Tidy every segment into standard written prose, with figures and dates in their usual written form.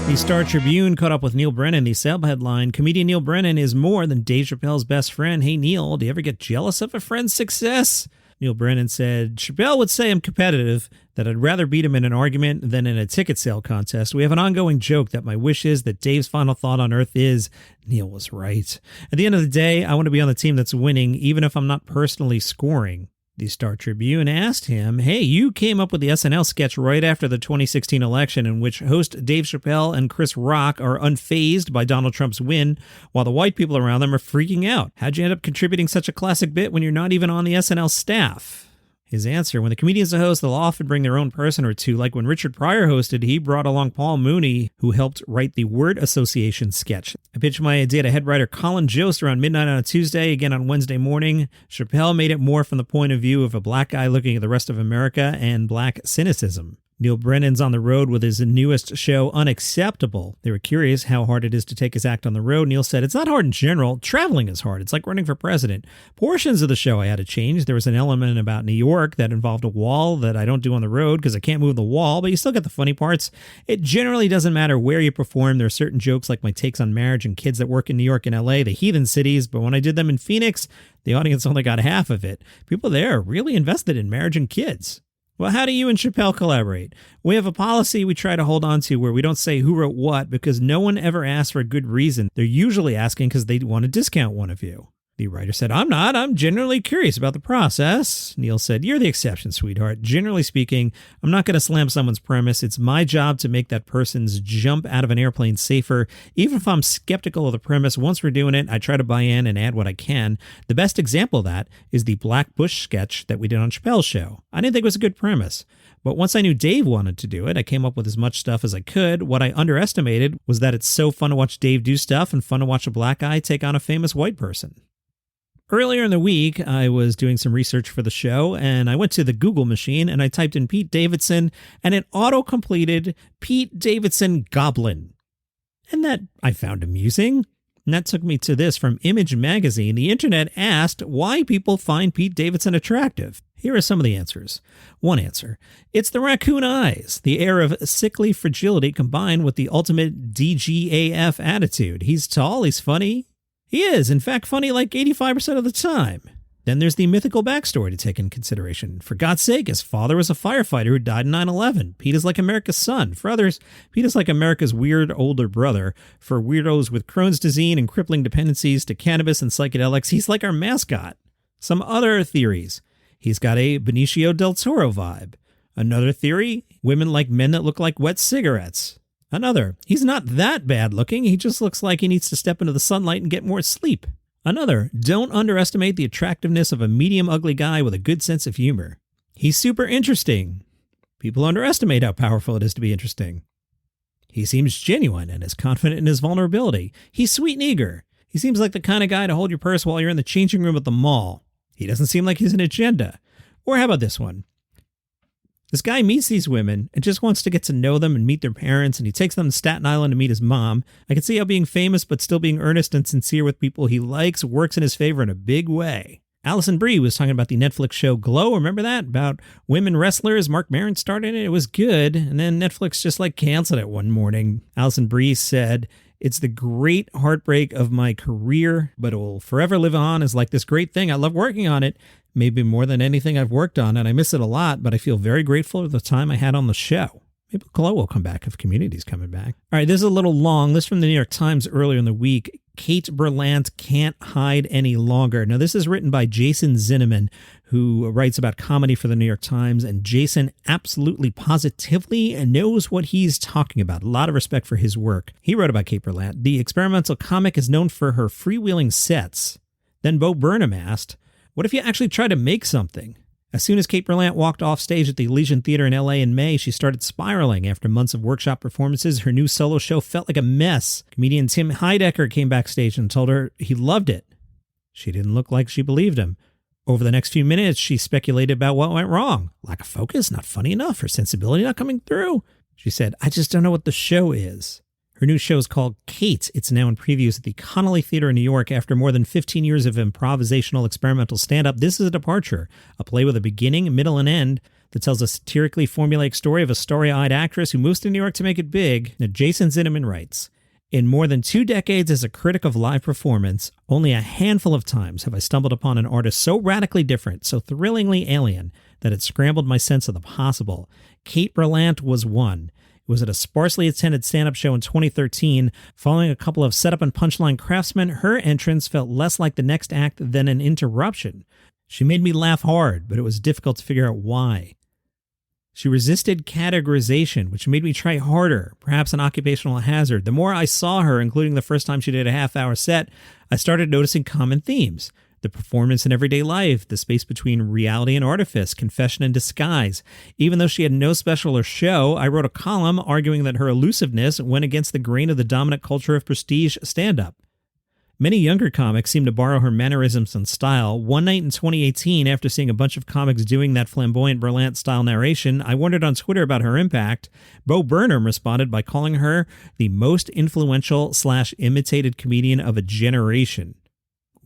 The Star Tribune caught up with Neal Brennan. The sub-headline, comedian Neal Brennan is more than Dave Chappelle's best friend. Hey, Neal, do you ever get jealous of a friend's success? Neal Brennan said, Chappelle would say I'm competitive, that I'd rather beat him in an argument than in a ticket sale contest. We have an ongoing joke that my wish is that Dave's final thought on earth is, Neal was right. At the end of the day, I want to be on the team that's winning, even if I'm not personally scoring. The Star Tribune asked him, hey, you came up with the SNL sketch right after the 2016 election in which host Dave Chappelle and Chris Rock are unfazed by Donald Trump's win, while the white people around them are freaking out. How'd you end up contributing such a classic bit when you're not even on the SNL staff? His answer, when the comedians host, they'll often bring their own person or two. Like when Richard Pryor hosted, he brought along Paul Mooney, who helped write the word association sketch. I pitched my idea to head writer Colin Jost around midnight on a Tuesday, again on Wednesday morning. Chappelle made it more from the point of view of a black guy looking at the rest of America and black cynicism. Neal Brennan's on the road with his newest show, Unacceptable. They were curious how hard it is to take his act on the road. Neal said, it's not hard in general. Traveling is hard. It's like running for president. Portions of the show I had to change. There was an element about New York that involved a wall that I don't do on the road because I can't move the wall, but you still get the funny parts. It generally doesn't matter where you perform. There are certain jokes like my takes on marriage and kids that work in New York and LA, the heathen cities, but when I did them in Phoenix, the audience only got half of it. People there are really invested in marriage and kids. Well, how do you and Chappelle collaborate? We have a policy we try to hold on to where we don't say who wrote what because no one ever asks for a good reason. They're usually asking because they want to discount one of you. The writer said, I'm not. I'm genuinely curious about the process. Neal said, you're the exception, sweetheart. Generally speaking, I'm not going to slam someone's premise. It's my job to make that person's jump out of an airplane safer. Even if I'm skeptical of the premise, once we're doing it, I try to buy in and add what I can. The best example of that is the Black Bush sketch that we did on Chappelle's show. I didn't think it was a good premise. But once I knew Dave wanted to do it, I came up with as much stuff as I could. What I underestimated was that it's so fun to watch Dave do stuff and fun to watch a black guy take on a famous white person. Earlier in the week, I was doing some research for the show, and I went to the Google machine, and I typed in Pete Davidson, and it auto-completed Pete Davidson Goblin. And that I found amusing. And that took me to this from Image Magazine. The internet asked why people find Pete Davidson attractive. Here are some of the answers. One answer, it's the raccoon eyes, the air of sickly fragility combined with the ultimate DGAF attitude. He's tall, he's funny. He is, in fact, funny like 85% of the time. Then there's the mythical backstory to take into consideration. For God's sake, his father was a firefighter who died in 9/11. Pete is like America's son. For others, Pete is like America's weird older brother. For weirdos with Crohn's disease and crippling dependencies to cannabis and psychedelics, he's like our mascot. Some other theories. He's got a Benicio del Toro vibe. Another theory, women like men that look like wet cigarettes. Another, he's not that bad looking, he just looks like he needs to step into the sunlight and get more sleep. Another, don't underestimate the attractiveness of a medium ugly guy with a good sense of humor. He's super interesting. People underestimate how powerful it is to be interesting. He seems genuine and is confident in his vulnerability. He's sweet and eager. He seems like the kind of guy to hold your purse while you're in the changing room at the mall. He doesn't seem like he's an agenda. Or how about this one? This guy meets these women and just wants to get to know them and meet their parents, and he takes them to Staten Island to meet his mom. I can see how being famous but still being earnest and sincere with people he likes works in his favor in a big way. Alison Brie was talking about the Netflix show Glow. Remember that? About women wrestlers. Mark Maron started it. It was good. And then Netflix just canceled it one morning. Alison Brie said, it's the great heartbreak of my career, but it will forever live on as like this great thing. I love working on it. Maybe more than anything I've worked on, and I miss it a lot, but I feel very grateful for the time I had on the show. Maybe Glow will come back if Community's coming back. All right, this is a little long. This is from the New York Times earlier in the week. Kate Berlant can't hide any longer. Now, this is written by Jason Zinneman, who writes about comedy for the New York Times, and Jason absolutely positively knows what he's talking about. A lot of respect for his work. He wrote about Kate Berlant. The experimental comic is known for her freewheeling sets. Then Bo Burnham asked, what if you actually try to make something? As soon as Kate Berlant walked off stage at the Elysian Theater in LA in May, she started spiraling. After months of workshop performances, her new solo show felt like a mess. Comedian Tim Heidecker came backstage and told her he loved it. She didn't look like she believed him. Over the next few minutes, she speculated about what went wrong. Lack of focus, not funny enough, her sensibility not coming through. She said, I just don't know what the show is. Her new show is called Kate. It's now in previews at the Connolly Theater in New York. After more than 15 years of improvisational experimental stand-up, this is a departure, a play with a beginning, middle, and end. The that tells a satirically formulaic story of a starry-eyed actress who moves to New York to make it big. Now, Jason Zinneman writes, in more than 2 decades as a critic of live performance, only a handful of times have I stumbled upon an artist so radically different, so thrillingly alien, that it scrambled my sense of the possible. Kate Berlant was one. It was at a sparsely attended stand-up show in 2013. Following a couple of setup and punchline craftsmen, her entrance felt less like the next act than an interruption. She made me laugh hard, but it was difficult to figure out why. She resisted categorization, which made me try harder, perhaps an occupational hazard. The more I saw her, including the first time she did a half-hour set, I started noticing common themes. The performance in everyday life, the space between reality and artifice, confession and disguise. Even though she had no special or show, I wrote a column arguing that her elusiveness went against the grain of the dominant culture of prestige stand-up. Many younger comics seem to borrow her mannerisms and style. One night in 2018, after seeing a bunch of comics doing that flamboyant Berlant-style narration, I wondered on Twitter about her impact. Bo Burnham responded by calling her the most influential/imitated comedian of a generation.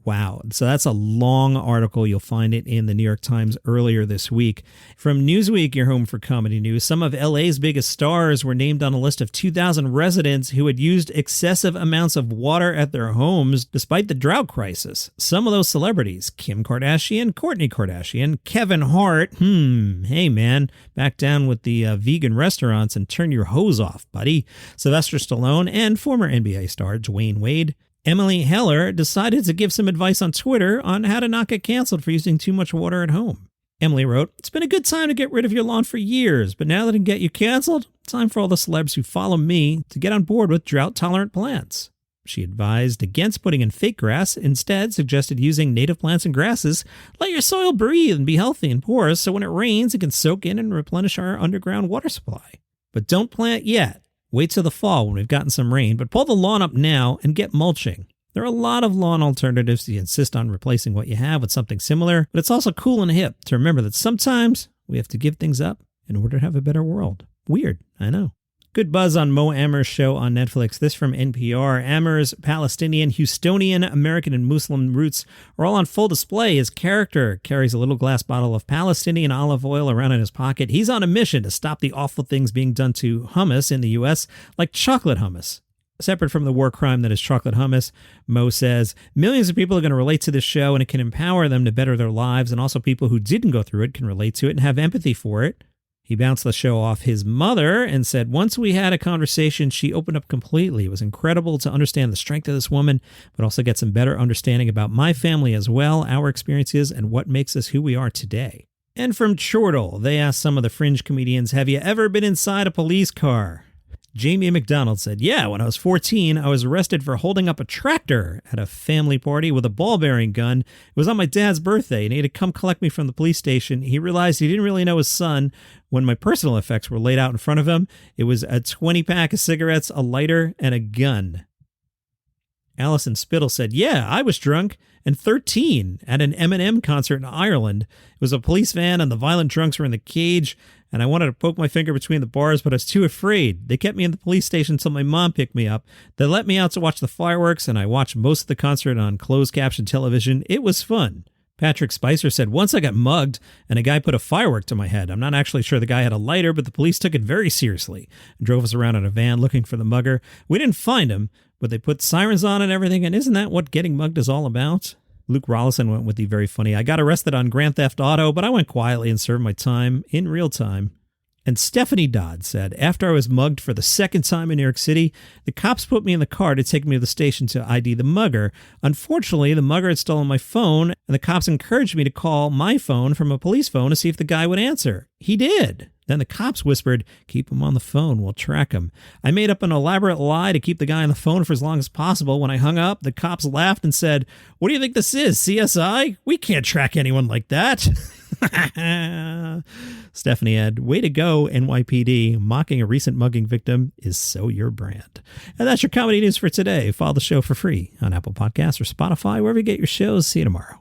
Wow. So that's a long article. You'll find it in the New York Times earlier this week. From Newsweek, your home for comedy news, some of LA's biggest stars were named on a list of 2,000 residents who had used excessive amounts of water at their homes despite the drought crisis. Some of those celebrities, Kim Kardashian, Kourtney Kardashian, Kevin Hart. Hey man, back down with the vegan restaurants and turn your hose off, buddy. Sylvester Stallone and former NBA star Dwayne Wade. Emily Heller decided to give some advice on Twitter on how to not get canceled for using too much water at home. Emily wrote, "It's been a good time to get rid of your lawn for years, but now that it can get you canceled, time for all the celebs who follow me to get on board with drought-tolerant plants." She advised against putting in fake grass, instead suggested using native plants and grasses. Let your soil breathe and be healthy and porous so when it rains, it can soak in and replenish our underground water supply. But don't plant yet. Wait till the fall when we've gotten some rain, but pull the lawn up now and get mulching. There are a lot of lawn alternatives if you insist on replacing what you have with something similar, but it's also cool and hip to remember that sometimes we have to give things up in order to have a better world. Weird, I know. Good buzz on Mo Amer's show on Netflix. This from NPR. Amer's Palestinian, Houstonian, American, and Muslim roots are all on full display. His character carries a little glass bottle of Palestinian olive oil around in his pocket. He's on a mission to stop the awful things being done to hummus in the U.S., like chocolate hummus. Separate from the war crime that is chocolate hummus, Mo says, millions of people are going to relate to this show, and it can empower them to better their lives, and also people who didn't go through it can relate to it and have empathy for it. He bounced the show off his mother and said, once we had a conversation, she opened up completely. It was incredible to understand the strength of this woman, but also get some better understanding about my family as well, our experiences, and what makes us who we are today. And from Chortle, they asked some of the fringe comedians, have you ever been inside a police car? Jamie McDonald said, yeah, when I was 14, I was arrested for holding up a tractor at a family party with a ball-bearing gun. It was on my dad's birthday, and he had to come collect me from the police station. He realized he didn't really know his son when my personal effects were laid out in front of him. It was a 20-pack of cigarettes, a lighter, and a gun. Alison Spittle said, yeah, I was drunk and 13 at an Eminem concert in Ireland. It was a police van, and the violent drunks were in the cage, and I wanted to poke my finger between the bars, but I was too afraid. They kept me in the police station until my mom picked me up. They let me out to watch the fireworks, and I watched most of the concert on closed-caption television. It was fun. Patrick Spicer said, once I got mugged, and a guy put a firework to my head. I'm not actually sure the guy had a lighter, but the police took it very seriously and drove us around in a van looking for the mugger. We didn't find him, but they put sirens on and everything, and isn't that what getting mugged is all about? Luke Rollison went with the very funny, I got arrested on Grand Theft Auto, but I went quietly and served my time in real time. And Stephanie Dodd said, after I was mugged for the second time in New York City, the cops put me in the car to take me to the station to ID the mugger. Unfortunately, the mugger had stolen my phone, and the cops encouraged me to call my phone from a police phone to see if the guy would answer. He did. Then the cops whispered, keep him on the phone, we'll track him. I made up an elaborate lie to keep the guy on the phone for as long as possible. When I hung up, the cops laughed and said, what do you think this is, CSI? We can't track anyone like that. Stephanie had, way to go, NYPD. Mocking a recent mugging victim is so your brand. And that's your comedy news for today. Follow the show for free on Apple Podcasts or Spotify, wherever you get your shows. See you tomorrow.